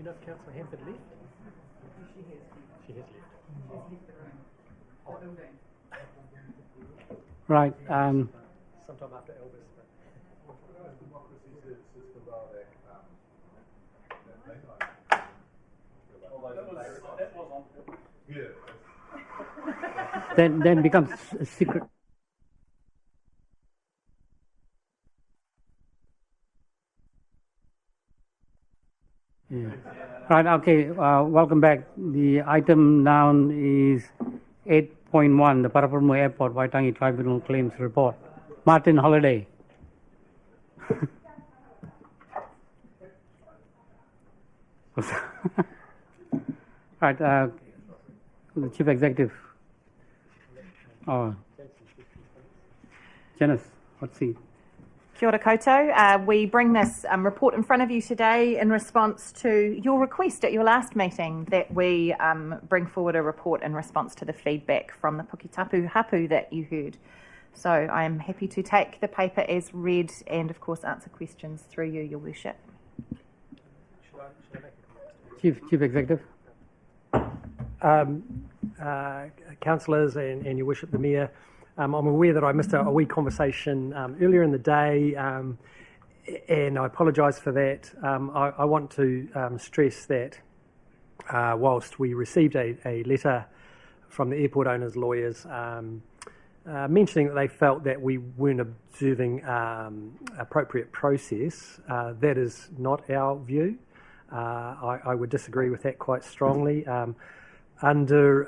you know if Councillor Hempford left? She has left. Right. Sometime after Elvis. Then becomes a secret. Yeah. Right. Okay. Welcome back. The item now is 8.1, the Paraparaumu Airport Waitangi Tribunal Claims Report. Martin Holiday. Right. The Chief Executive. Oh, Janice, what's he? Kia ora koutou. We bring this report in front of you today in response to your request at your last meeting that we bring forward a report in response to the feedback from the Puketapu hapu that you heard. So I am happy to take the paper as read and, of course, answer questions through you, Your Worship. Chief Executive. Councillors and Your Worship the Mayor, I'm aware that I missed a wee conversation earlier in the day, and I apologise for that. I want to stress that whilst we received a letter from the airport owners' lawyers mentioning that they felt that we weren't observing appropriate process, that is not our view. I would disagree with that quite strongly. Under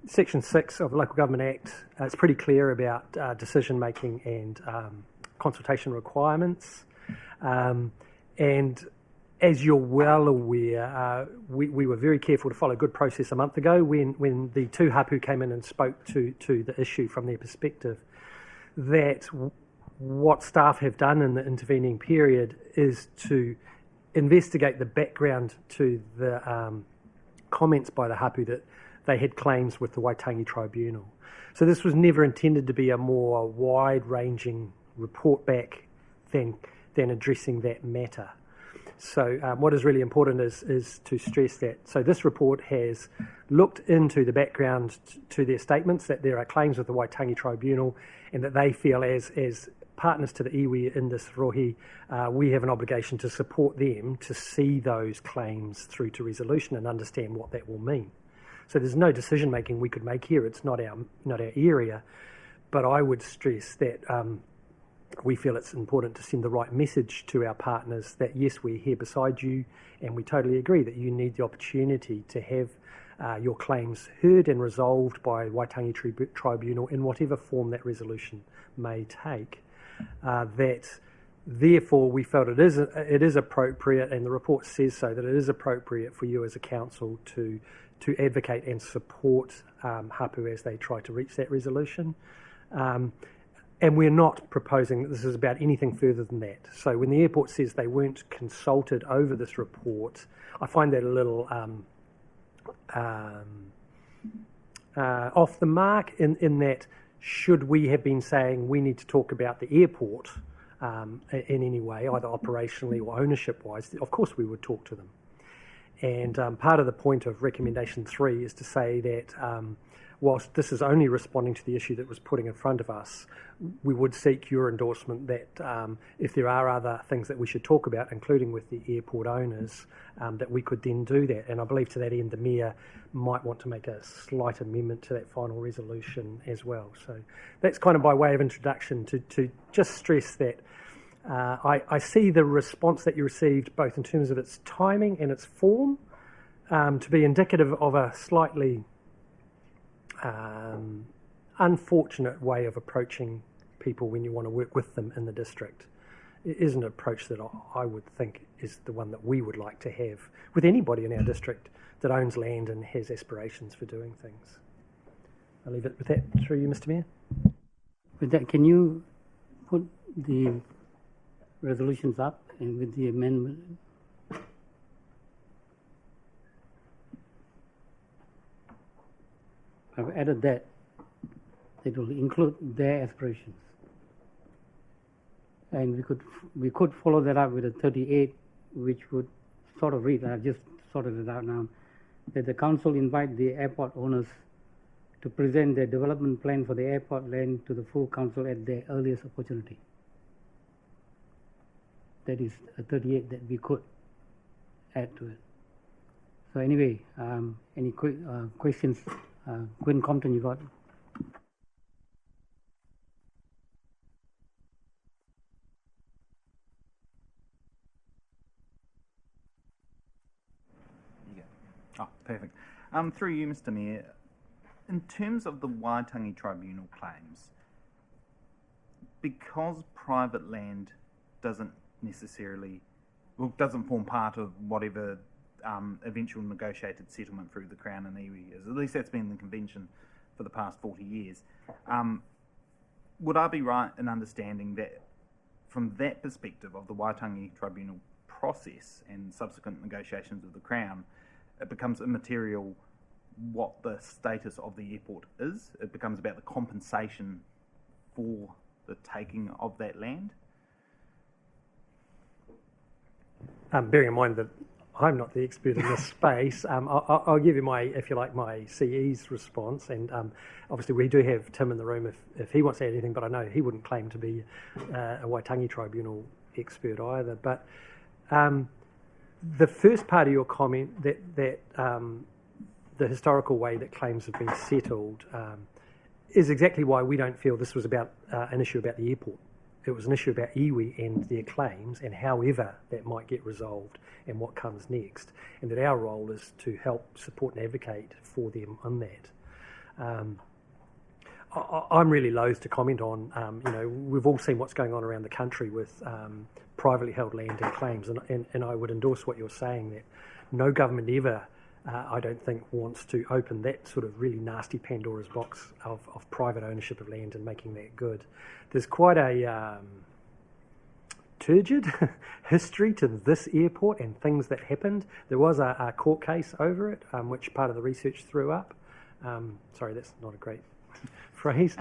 Section 6 of the Local Government Act, it's pretty clear about decision making and consultation requirements. And as you're well aware, we were very careful to follow good process a month ago when the two hapu came in and spoke to the issue from their perspective, that what staff have done in the intervening period is to investigate the background to the comments by the hapu that they had claims with the Waitangi Tribunal. So this was never intended to be a more wide-ranging report back than addressing that matter. So what is really important is to stress that. So this report has looked into the background to their statements that there are claims with the Waitangi Tribunal and that they feel as partners to the iwi in this rohi, we have an obligation to support them to see those claims through to resolution and understand what that will mean. So there's no decision making we could make here. It's not our area, but I would stress that we feel it's important to send the right message to our partners that yes, we're here beside you, and we totally agree that you need the opportunity to have your claims heard and resolved by Waitangi Tribunal in whatever form that resolution may take. That therefore we felt it is appropriate, and the report says so, that it is appropriate for you as a council to advocate and support hapu as they try to reach that resolution. And we're not proposing that this is about anything further than that. So when the airport says they weren't consulted over this report, I find that a little off the mark in that should we have been saying we need to talk about the airport in any way, either operationally or ownership-wise, of course we would talk to them. And part of the point of recommendation 3 is to say that whilst this is only responding to the issue that was putting in front of us, we would seek your endorsement that if there are other things that we should talk about, including with the airport owners, that we could then do that. And I believe to that end the Mayor might want to make a slight amendment to that final resolution as well. So that's kind of by way of introduction to just stress that I see the response that you received, both in terms of its timing and its form, to be indicative of a slightly unfortunate way of approaching people when you want to work with them in the district. It is an approach that I would think is the one that we would like to have with anybody in our district that owns land and has aspirations for doing things. I'll leave it with that through you, Mr. Mayor. With that, can you put the resolutions up and with the amendment? I've added that. It will include their aspirations. And we could follow that up with a 38, which would sort of read, I've just sorted it out now, that the council invite the airport owners to present their development plan for the airport land to the full council at their earliest opportunity. That is a 38 that we could add to it. So anyway, any questions? Quinn Compton, you got? Oh, perfect. Through you, Mr. Mayor, in terms of the Waitangi Tribunal claims, because private land doesn't necessarily, well, doesn't form part of whatever eventual negotiated settlement through the Crown and iwi is, at least that's been the convention for the past 40 years, would I be right in understanding that from that perspective of the Waitangi Tribunal process and subsequent negotiations of the Crown, it becomes immaterial what the status of the airport is? It becomes about the compensation for the taking of that land? Bearing in mind that I'm not the expert in this space, I'll give you my, if you like, my CE's response. And obviously we do have Tim in the room if he wants to add anything, but I know he wouldn't claim to be a Waitangi Tribunal expert either. But the first part of your comment, that the historical way that claims have been settled is exactly why we don't feel this was about an issue about the airport. It was an issue about iwi and their claims and however that might get resolved and what comes next, and that our role is to help support and advocate for them on that. I'm really loath to comment on, we've all seen what's going on around the country with privately held land and claims, and I would endorse what you're saying, that no government ever, I don't think, wants to open that sort of really nasty Pandora's box of private ownership of land and making that good. There's quite a turgid history to this airport and things that happened. There was a court case over it, which part of the research threw up. Sorry, that's not a great phrase.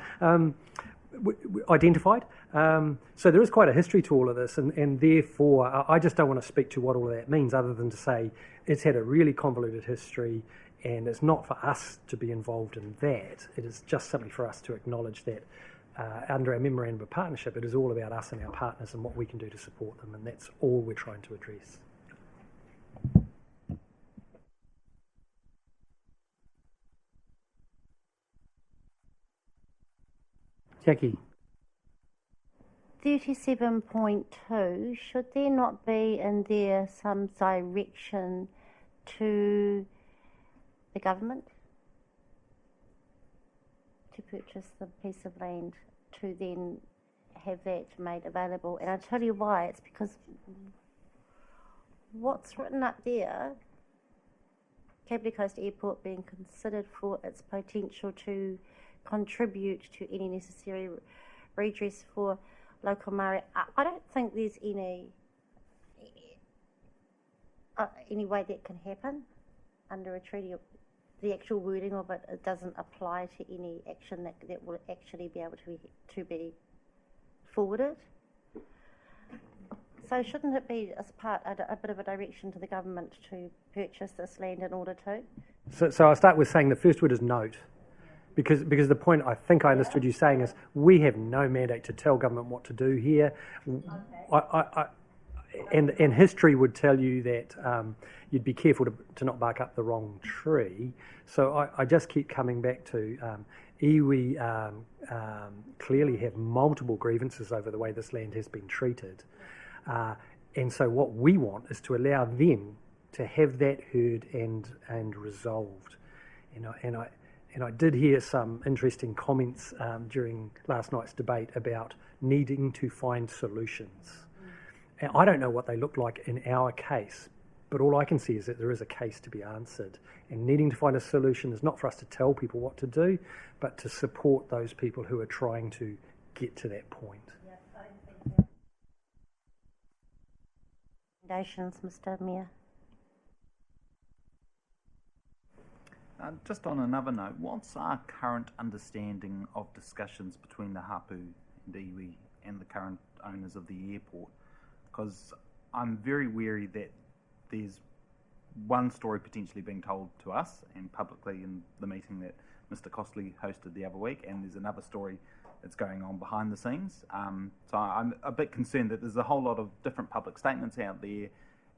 Identified. So there is quite a history to all of this, and therefore I just don't want to speak to what all of that means other than to say it's had a really convoluted history, and it's not for us to be involved in that. It is just simply for us to acknowledge that under our memorandum of partnership, it is all about us and our partners and what we can do to support them, and that's all we're trying to address. Jackie. 37.2, should there not be in there some direction to the government to purchase the piece of land to then have that made available? And I'll tell you why. It's because what's written up there, Kāpiti Coast Airport being considered for its potential to contribute to any necessary redress for local Māori. I don't think there's any way that can happen under a treaty. The actual wording of it doesn't apply to any action that will actually be able to be forwarded. So shouldn't it be as part a bit of a direction to the government to purchase this land in order to? So I'll start with saying the first word is note. Because the point I think I understood you saying is we have no mandate to tell government what to do here. Okay. And history would tell you that you'd be careful to not bark up the wrong tree. So I just keep coming back to iwi clearly have multiple grievances over the way this land has been treated. And so what we want is to allow them to have that heard and resolved. And I did hear some interesting comments during last night's debate about needing to find solutions. And I don't know what they look like in our case, but all I can see is that there is a case to be answered. And needing to find a solution is not for us to tell people what to do, but to support those people who are trying to get to that point. Yes, I think so. Recommendations, Mr. Mayor. Just on another note, what's our current understanding of discussions between the hapu and iwi and the current owners of the airport? Because I'm very wary that there's one story potentially being told to us and publicly in the meeting that Mr. Costley hosted the other week, and there's another story that's going on behind the scenes. So I'm a bit concerned that there's a whole lot of different public statements out there,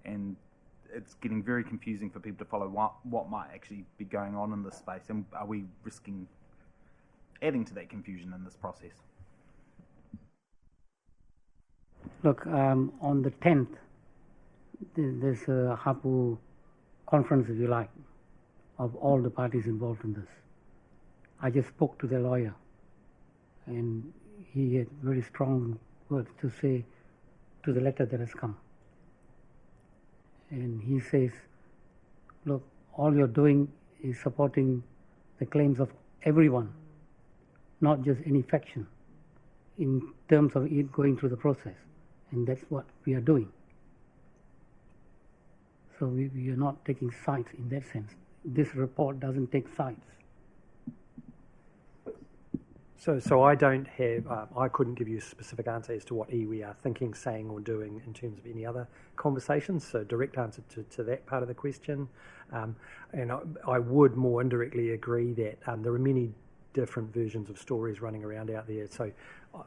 and it's getting very confusing for people to follow what might actually be going on in this space, and are we risking adding to that confusion in this process? Look, on the 10th, there's a hapu conference, if you like, of all the parties involved in this. I just spoke to the lawyer, and he had very strong words to say to the letter that has come. And he says, look, all you're doing is supporting the claims of everyone, not just any faction, in terms of it going through the process. And that's what we are doing. So we are not taking sides in that sense. This report doesn't take sides. So I don't have, I couldn't give you a specific answer as to what iwi are thinking, saying or doing in terms of any other conversations. So direct answer to that part of the question. And I would more indirectly agree that there are many different versions of stories running around out there. So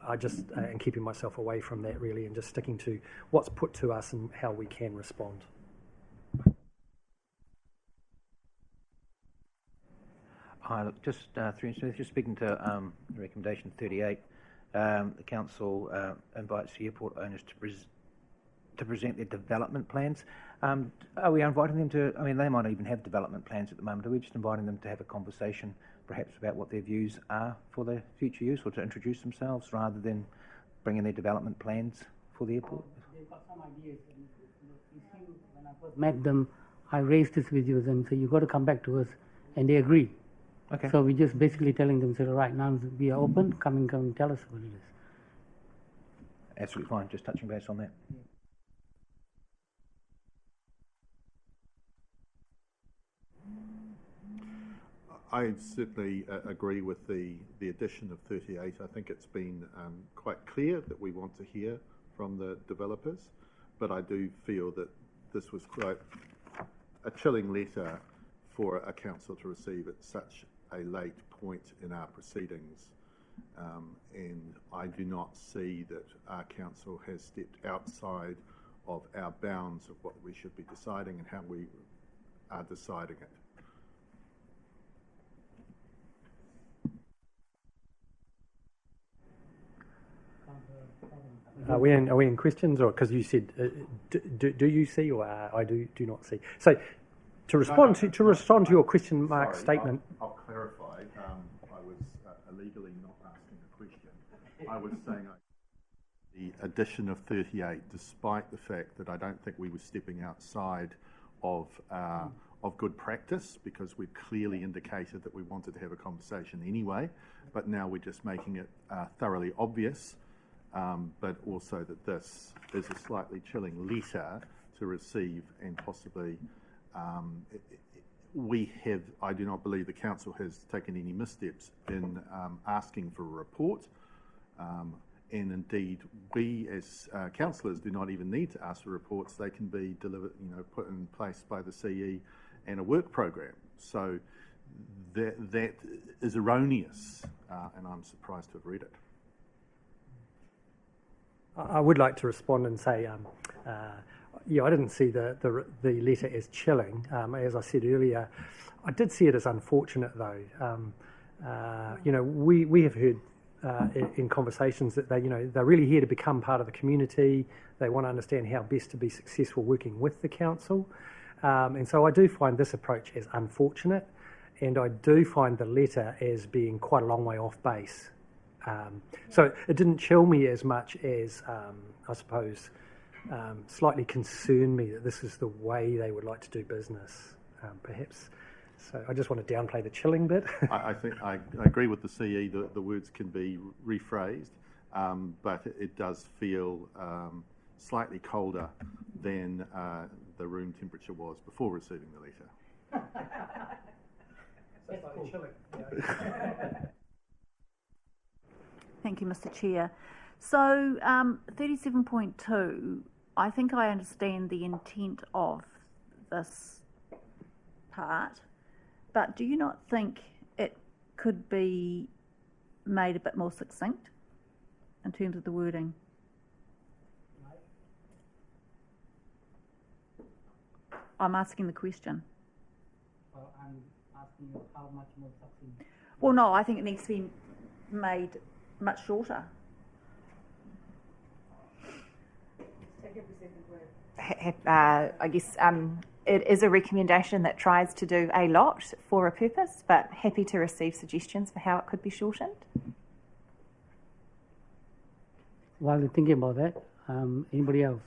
I just am keeping myself away from that really, and just sticking to what's put to us and how we can respond. Hi, look, just speaking to recommendation 38, the council invites the airport owners to present their development plans. Are we inviting them to? I mean, they might even have development plans at the moment. Are we just inviting them to have a conversation, perhaps, about what their views are for the future use, or to introduce themselves rather than bringing their development plans for the airport? They've got some ideas. And you see, when I first met them, I raised this with you and said, you've got to come back to us, and they agree. Okay. So we're just basically telling them, so right now we are open, come and tell us what it is. Absolutely fine, just touching base on that. I certainly agree with the addition of 38. I think it's been quite clear that we want to hear from the developers, but I do feel that this was quite a chilling letter for a council to receive at such a late point in our proceedings, and I do not see that our council has stepped outside of our bounds of what we should be deciding and how we are deciding it. Are we in questions, or because you said do you see, or I do not see? So to respond to your question mark statement. I'll clarify. I was illegally not asking a question. I was saying the addition of 38, despite the fact that I don't think we were stepping outside of good practice, because we've clearly indicated that we wanted to have a conversation anyway, but now we're just making it thoroughly obvious. But also that this is a slightly chilling letter to receive, and possibly I do not believe the council has taken any missteps in asking for a report, and indeed we as councillors do not even need to ask for reports. They can be delivered, put in place by the CE and a work program. So that is erroneous, and I'm surprised to have read it. I would like to respond and say, I didn't see the letter as chilling. As I said earlier, I did see it as unfortunate, though. We have heard in conversations that they're really here to become part of the community. They want to understand how best to be successful working with the council, and so I do find this approach as unfortunate, and I do find the letter as being quite a long way off base. So it didn't chill me as much as, I suppose, slightly concerned me that this is the way they would like to do business, perhaps. So I just want to downplay the chilling bit. I think I agree with the CE that the words can be rephrased, but it does feel slightly colder than the room temperature was before receiving the letter. That's slightly chilling. Thank you, Mr. Chair. So 37.2, I think I understand the intent of this part, but do you not think it could be made a bit more succinct in terms of the wording? I'm asking the question. Well, I'm asking you how much more succinct. Well, no, I think it needs to be made much shorter. I guess it is a recommendation that tries to do a lot for a purpose, but happy to receive suggestions for how it could be shortened. While you're thinking about that, anybody else?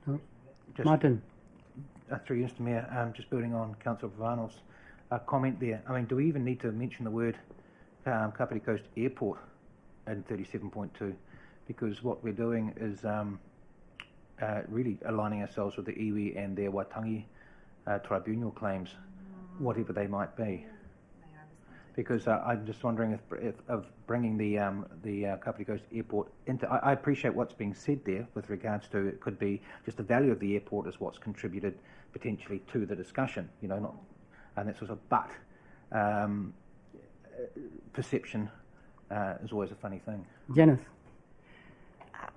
No? Martin. Through you, Mr Mayor, just building on Councillor Vano's comment there. I mean, do we even need to mention the word Kāpiti Coast Airport in 37.2? Because what we're doing is really aligning ourselves with the iwi and their Waitangi Tribunal claims, whatever they might be. Because I'm just wondering if of bringing the Kāpiti Coast Airport into. I appreciate what's being said there with regards to it could be just the value of the airport is what's contributed potentially to the discussion, you know, not, and that sort of. But perception is always a funny thing. Janice.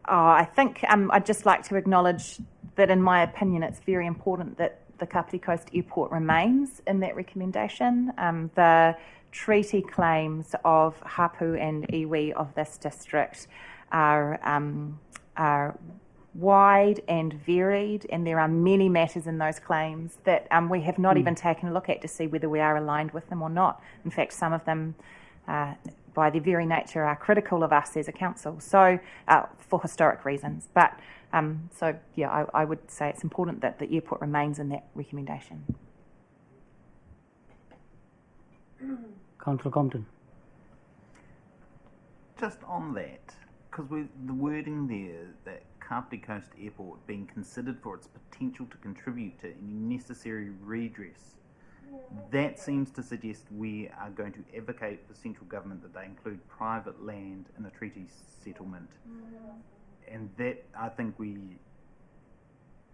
I think I'd just like to acknowledge that, in my opinion, it's very important that the Kāpiti Coast Airport remains in that recommendation. The treaty claims of hapu and iwi of this district are wide and varied, and there are many matters in those claims that we have not even taken a look at to see whether we are aligned with them or not. In fact, some of them, by their very nature, are critical of us as a council, so for historic reasons. But so, yeah, I would say it's important that the airport remains in that recommendation. Councillor Compton. Just on that, because the wording there, that Kāpiti Coast Airport being considered for its potential to contribute to any necessary redress, that seems to suggest we are going to advocate for central government that they include private land in a treaty settlement. And that, I think we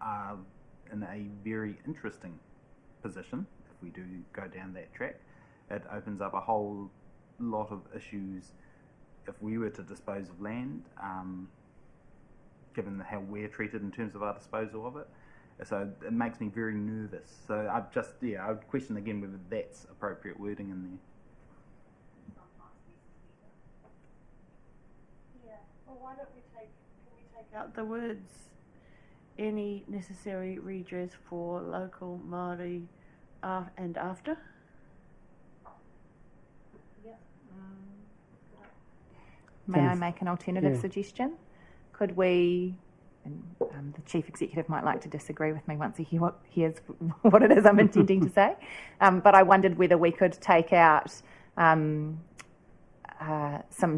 are in a very interesting position if we do go down that track. It opens up a whole lot of issues if we were to dispose of land, given how we're treated in terms of our disposal of it. So it makes me very nervous. So I would question again whether that's appropriate wording in there. Yeah. Well, why don't we take out the words any necessary redress for local Māori and after? May I make an alternative suggestion? Could we, and the Chief Executive might like to disagree with me once he hears what it is I'm intending to say, but I wondered whether we could take out some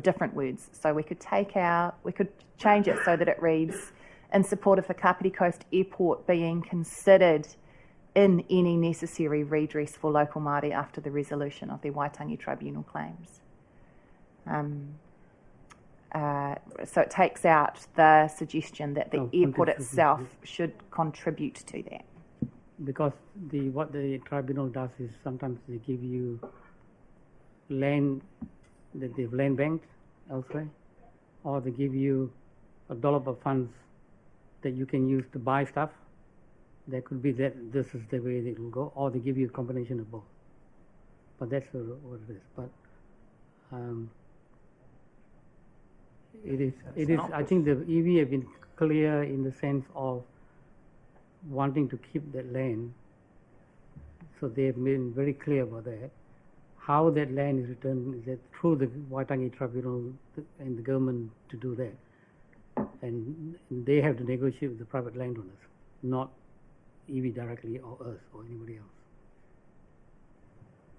different words. So we could change it so that it reads, in support of the Kāpiti Coast Airport being considered in any necessary redress for local Māori after the resolution of their Waitangi Tribunal claims. So it takes out the suggestion that the airport itself should contribute to that. Because what the tribunal does is sometimes they give you land that they've land banked elsewhere, or they give you a dollop of funds that you can use to buy stuff. There could be that this is the way it will go, or they give you a combination of both. But that's what it is. But it is. I think the EV have been clear in the sense of wanting to keep that land. So they've been very clear about that. How that land is returned is that through the Waitangi Tribunal and the government to do that. And they have to negotiate with the private landowners, not EV directly or us or anybody else.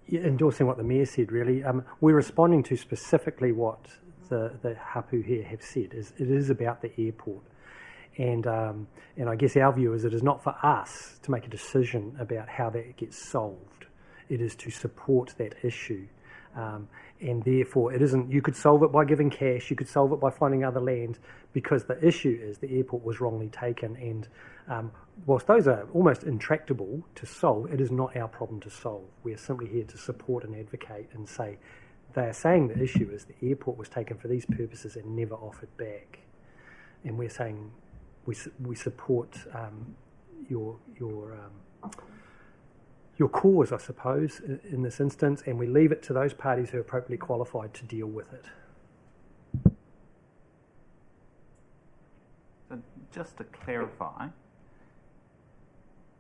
Yeah, endorsing what the Mayor said, really. We're responding to specifically what the hapu here have said. It is about the airport. And I guess our view is it is not for us to make a decision about how that gets solved. It is to support that issue And therefore, it isn't. You could solve it by giving cash. You could solve it by finding other land, because the issue is the airport was wrongly taken. And whilst those are almost intractable to solve, it is not our problem to solve. We are simply here to support and advocate and say they are saying the issue is the airport was taken for these purposes and never offered back. And we're saying we support your cause, I suppose, in this instance, and we leave it to those parties who are appropriately qualified to deal with it. So just to clarify,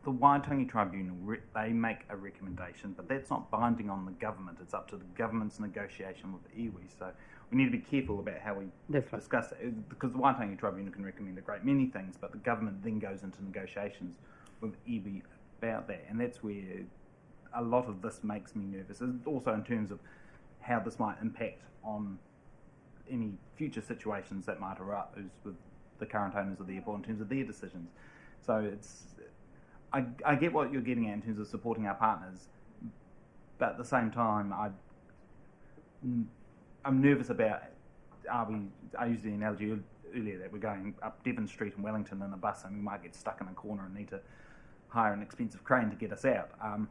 the Waitangi Tribunal, they make a recommendation, but that's not binding on the government. It's up to the government's negotiation with the iwi. So we need to be careful about how we discuss it, because the Waitangi Tribunal can recommend a great many things, but the government then goes into negotiations with iwi about that, and that's where a lot of this makes me nervous. Also in terms of how this might impact on any future situations that might arise with the current owners of the airport in terms of their decisions. So I get what you're getting at in terms of supporting our partners, but at the same time, I'm nervous about, I used the analogy earlier that we're going up Devon Street in Wellington in a bus and we might get stuck in a corner and need to hire an expensive crane to get us out. And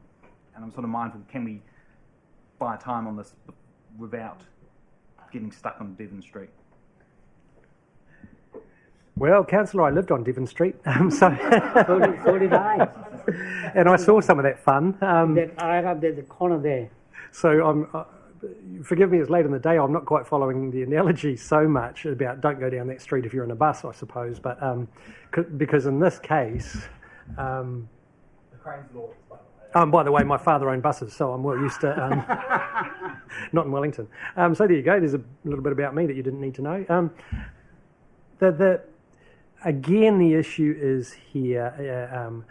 I'm sort of mindful, can we buy time on this without getting stuck on Devon Street? Well, Councillor, I lived on Devon Street, so So did I. and I saw some of that fun. Right up there, the corner there. So forgive me, it's late in the day. I'm not quite following the analogy so much about don't go down that street if you're in a bus, I suppose. But because in this case, the crane's law. By the way, my father owned buses, so I'm well used to. Not in Wellington. So there you go. There's a little bit about me that you didn't need to know. Again, the issue is here.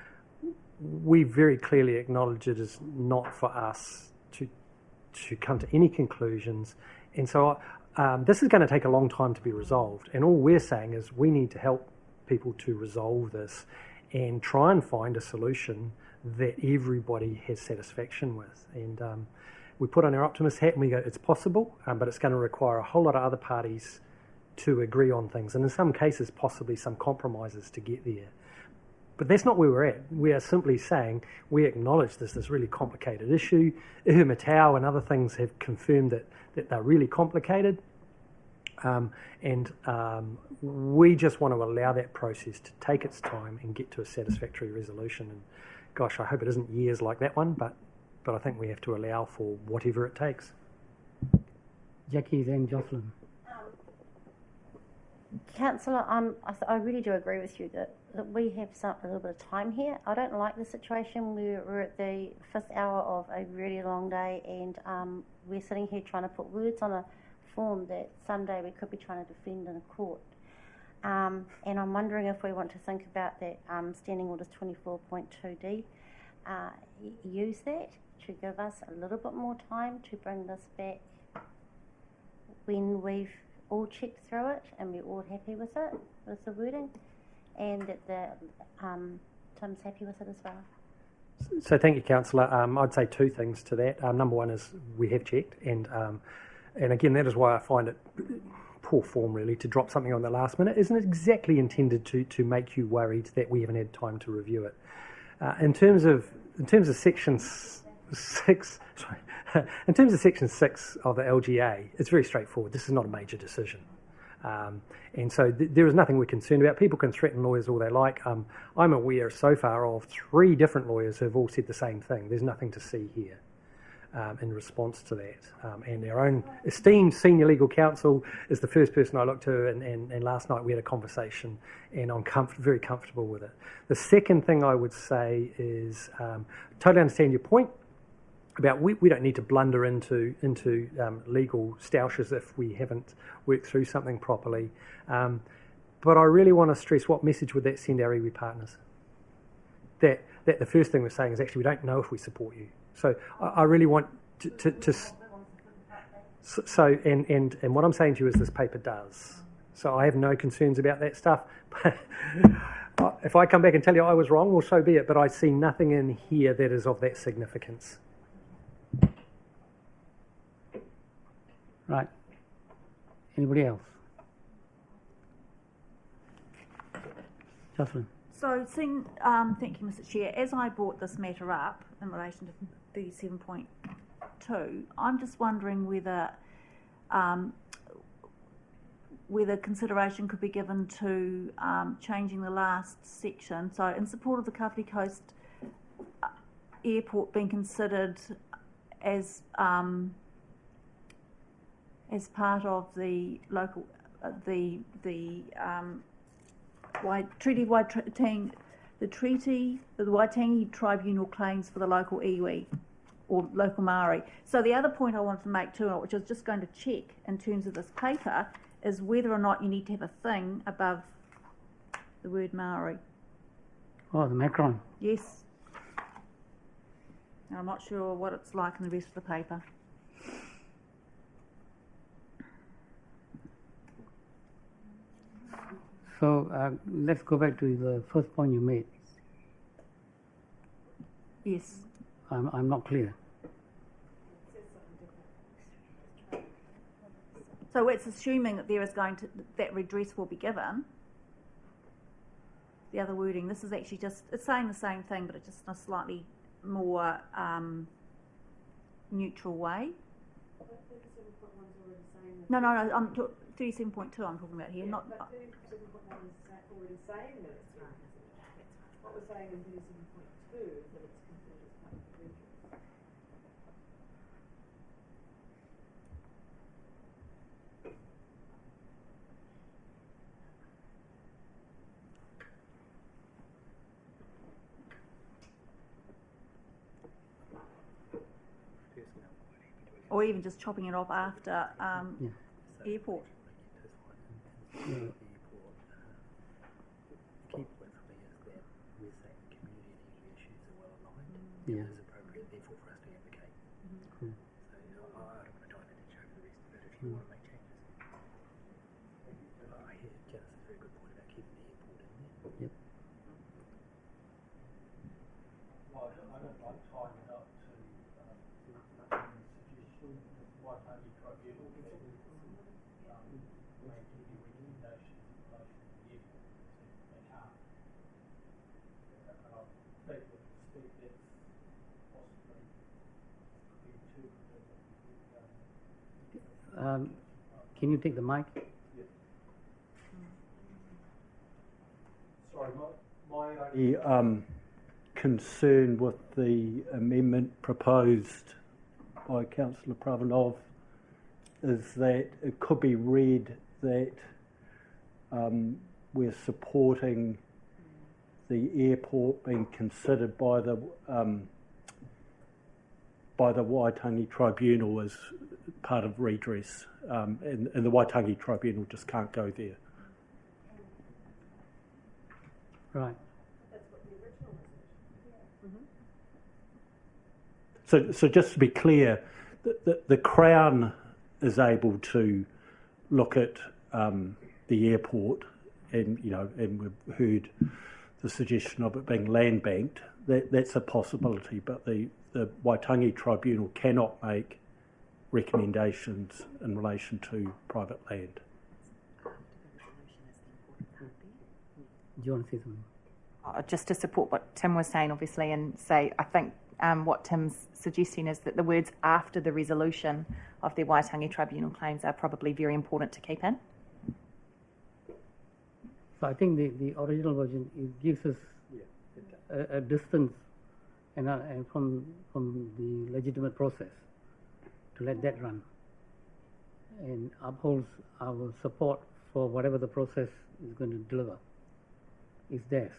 We very clearly acknowledge it is not for us to come to any conclusions, and so this is going to take a long time to be resolved. And all we're saying is we need to help people to resolve this and try and find a solution that everybody has satisfaction with. And we put on our optimist hat and we go, it's possible, but it's going to require a whole lot of other parties to agree on things, and in some cases possibly some compromises to get there. But that's not where we're at. We are simply saying we acknowledge this really complicated issue. Matau and other things have confirmed that they're really complicated, and we just want to allow that process to take its time and get to a satisfactory resolution. And gosh, I hope it isn't years like that one, but I think we have to allow for whatever it takes. Jackie, then Jocelyn. Councillor, I really do agree with you that we have a little bit of time here. I don't like the situation where we're at the 5th hour of a really long day and we're sitting here trying to put words on a form that someday we could be trying to defend in a court. And I'm wondering if we want to think about that Standing Orders 24.2D, use that to give us a little bit more time to bring this back when we've all checked through it and we're all happy with it, with the wording, and that Tim's happy with it as well. So thank you, Councillor. I'd say two things to that. Number one is we have checked, and again, that is why I find it poor form really to drop something on the last minute. Isn't it exactly intended to make you worried that we haven't had time to review it? In terms of Section 6, sorry. In terms of Section 6 of the LGA, it's very straightforward. This is not a major decision. And so there is nothing we're concerned about. People can threaten lawyers all they like. I'm aware so far of 3 different lawyers who have all said the same thing. There's nothing to see here in response to that. And our own esteemed senior legal counsel is the first person I looked to, and last night we had a conversation, and I'm very comfortable with it. The second thing I would say is totally understand your point about we don't need to blunder into legal stoushes if we haven't worked through something properly. But I really want to stress, what message would that send our iwi partners? That the first thing we're saying is actually we don't know if we support you. So I really want to so and what I'm saying to you is this paper does. So I have no concerns about that stuff. If I come back and tell you I was wrong, well, so be it. But I see nothing in here that is of that significance. Right. Anybody else? Jocelyn. So, thank you, Mr. Chair. As I brought this matter up in relation to 37.2, I'm just wondering whether consideration could be given to changing the last section. So, in support of the Kāpiti Coast Airport being considered as part of the local the Waitangi Tribunal claims for the local iwi or local Māori. So the other point I wanted to make too, which I was just going to check in terms of this paper, is whether or not you need to have a thing above the word Māori. Oh, the macron. Yes. And I'm not sure what it's like in the rest of the paper. So let's go back to the first point you made. Yes. I'm not clear. So it's assuming that there is that redress will be given. The other wording, this is actually it's saying the same thing, but it's just in a slightly more neutral way. No, I'm 37.2 I'm talking about here, not... 37.1 is already saying that it's what we're saying in 37.2 is that it's considered as part of the redress. Or even just chopping it off after airport. Yeah. Is appropriate, therefore, for us to advocate. So I don't want to dive into each over the rest of it if you want to make changes. I hear Janice's very good point about keeping the airport in there. Yep. Well, I don't like tying it up to the suggestion of the Waitangi Tribunal that make any recommendations in relation to the airport. They can't. And I think that can you take the mic? Yeah. Sorry, my only concern with the amendment proposed by Councillor Pravanov is that it could be read that we're supporting the airport being considered by the Waitangi Tribunal as part of redress, and the Waitangi Tribunal just can't go there. Right. That's what the original was. So just to be clear, the Crown is able to look at the airport, and we've heard the suggestion of it being land banked. That's a possibility, but the Waitangi Tribunal cannot make recommendations in relation to private land. Do you want to say something? Just to support what Tim was saying, obviously, and say I think what Tim's suggesting is that the words after the resolution of the Waitangi Tribunal claims are probably very important to keep in. So I think the original version, it gives us a distance and from the legitimate process to let that run, and upholds our support for whatever the process is going to deliver. It's theirs.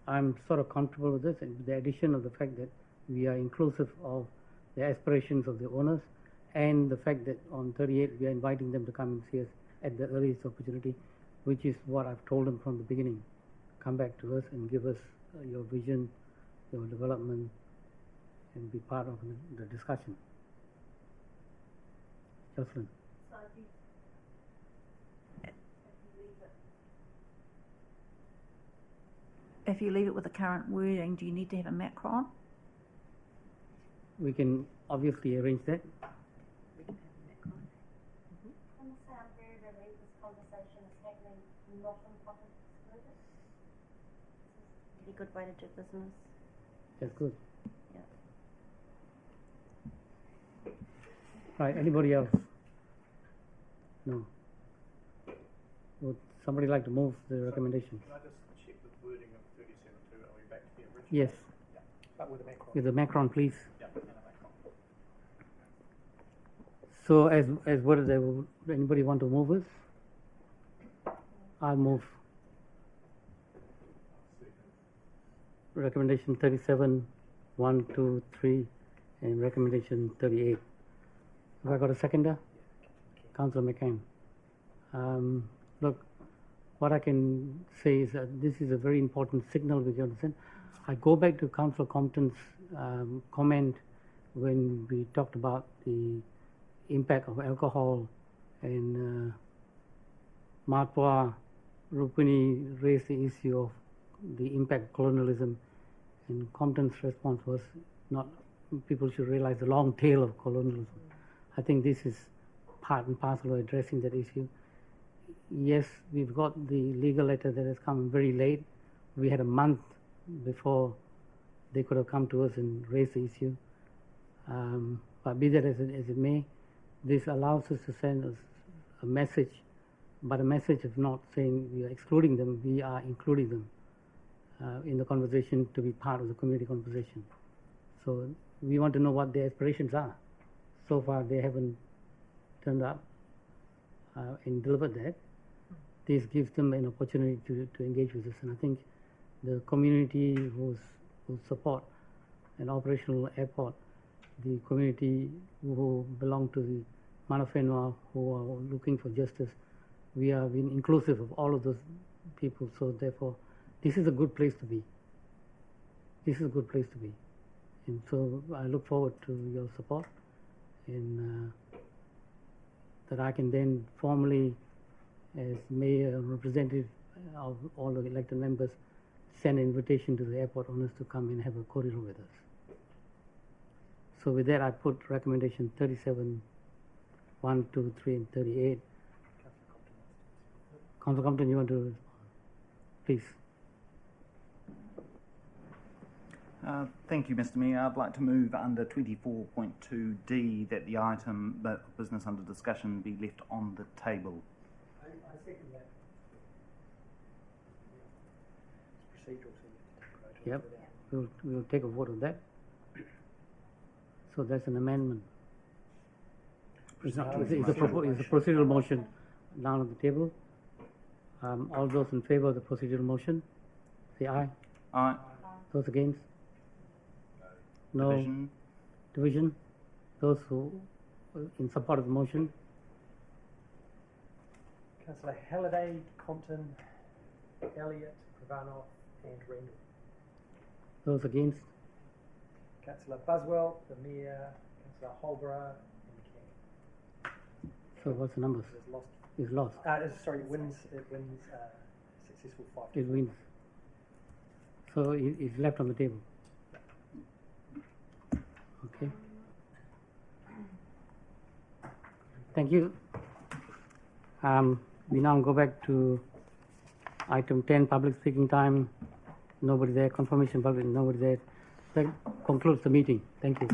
I'm sort of comfortable with this, and with the addition of the fact that we are inclusive of the aspirations of the owners, and the fact that on 38 we are inviting them to come and see us at the earliest opportunity, which is what I've told them from the beginning. Come back to us and give us your vision, your development, and be part of the discussion. Jocelyn. If you leave it with the current wording, do you need to have a macron? we can obviously arrange that. I'm very relieved this conversation is happening not in public excluded. It's a really good way to do business. That's good. Yeah. Right, anybody else? No. Would somebody like to move the recommendation? Can I just check the wording of 37.2? Are we back to the original? Yes. Yeah. But with a macron. With the macron, please. Yeah, and a macron. So as worded, anybody want to move it? I'll move. Recommendation 37, 1, 2, 3, and recommendation 38. Have I got a seconder? Councillor McCann. Look, what I can say is that this is a very important signal we can send. I go back to Councillor Compton's comment when we talked about the impact of alcohol, and Matwa Rupini raised the issue of the impact of colonialism, and Compton's response was not, people should realize the long tail of colonialism. I think this is part and parcel of addressing that issue. Yes, we've got the legal letter that has come very late. We had a month before they could have come to us and raised the issue. But be that as it may, this allows us to send us a message, but a message of not saying we are excluding them, we are including them in the conversation to be part of the community conversation. So we want to know what their aspirations are. So far they haven't turned up and delivered that. This gives them an opportunity to engage with us, and I think the community who support an operational airport, the community who belong to the Mana Whenua who are looking for justice, we are being inclusive of all of those people, so therefore this is a good place to be. This is a good place to be. And so I look forward to your support, and that I can then formally, as mayor and representative of all the elected members, send an invitation to the airport owners to come and have a corridor with us. So with that, I put recommendation 37, 1, 2, 3, and 38. Councillor Compton, you want to respond? Please. Thank you, Mr. Mayor. I'd like to move under 24.2D that the item, that business under discussion, be left on the table. I second that. It's procedural, so you have to take a vote. Yep, we'll take a vote on that. So that's an amendment. It's a procedural motion down on the table. All those in favour of the procedural motion, say aye. Aye. Those against? No. Division. Division. Those who in support of the motion? Councillor Halliday, Compton, Elliott, Pravanov, and Randall. Those against? Councillor Buswell, the Mayor, Councillor Holborough, and McCann. So what's the numbers? It's lost. It's lost. Sorry, it wins successful 5. It wins. So it's left on the table. Okay. Thank you. We now go back to item 10, public speaking time. Nobody there. Confirmation public, nobody there. That concludes the meeting. Thank you.